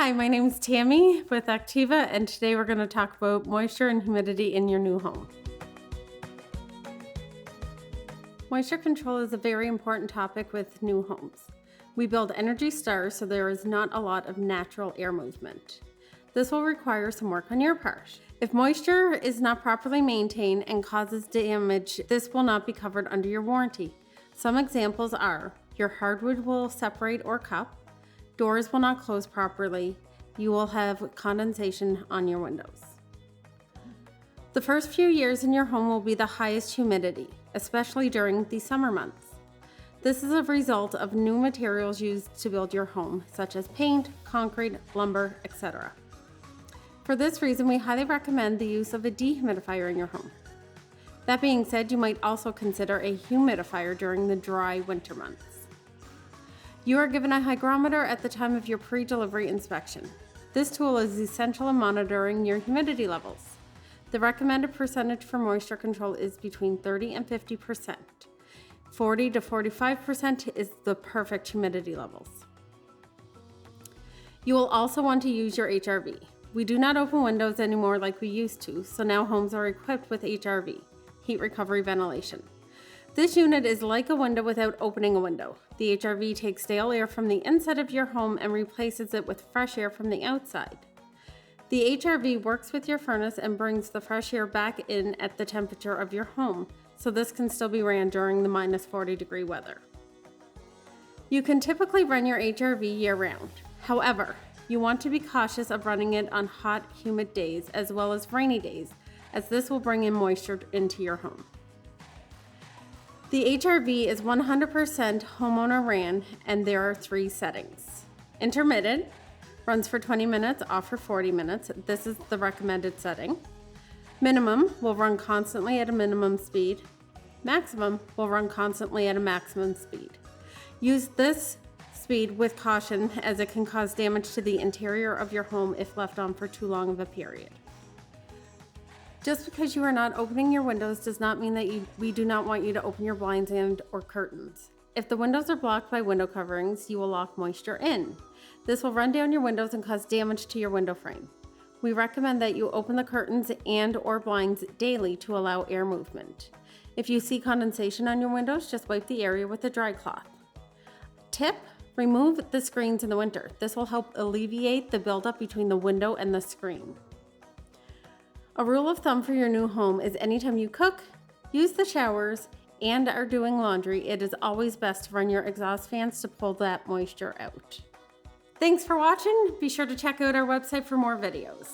Hi, my name is Tammy with Activa, and today we're going to talk about moisture and humidity in your new home. Moisture control is a very important topic with new homes. We build Energy Stars, so there is not a lot of natural air movement. This will require some work on your part. If moisture is not properly maintained and causes damage, this will not be covered under your warranty. Some examples are your hardwood will separate or cup, doors will not close properly, you will have condensation on your windows. The first few years in your home will be the highest humidity, especially during the summer months. This is a result of new materials used to build your home, such as paint, concrete, lumber, etc. For this reason, we highly recommend the use of a dehumidifier in your home. That being said, you might also consider a humidifier during the dry winter months. You are given a hygrometer at the time of your pre-delivery inspection. This tool is essential in monitoring your humidity levels. The recommended percentage for moisture control is between 30 and 50%. 40 to 45% is the perfect humidity levels. You will also want to use your HRV. We do not open windows anymore like we used to, so now homes are equipped with HRV, heat recovery ventilation. This unit is like a window without opening a window. The HRV takes stale air from the inside of your home and replaces it with fresh air from the outside. The HRV works with your furnace and brings the fresh air back in at the temperature of your home, so this can still be ran during the -40-degree weather. You can typically run your HRV year-round. However, you want to be cautious of running it on hot, humid days as well as rainy days, as this will bring in moisture into your home. The HRV is 100% homeowner ran, and there are 3 settings. Intermittent runs for 20 minutes, off for 40 minutes. This is the recommended setting. Minimum will run constantly at a minimum speed. Maximum will run constantly at a maximum speed. Use this speed with caution, as it can cause damage to the interior of your home if left on for too long of a period. Just because you are not opening your windows does not mean that we do not want you to open your blinds and/or curtains. If the windows are blocked by window coverings, you will lock moisture in. This will run down your windows and cause damage to your window frame. We recommend that you open the curtains and/or blinds daily to allow air movement. If you see condensation on your windows, just wipe the area with a dry cloth. Tip: remove the screens in the winter. This will help alleviate the buildup between the window and the screen. A rule of thumb for your new home is anytime you cook, use the showers, and are doing laundry, it is always best to run your exhaust fans to pull that moisture out. Thanks for watching. Be sure to check out our website for more videos.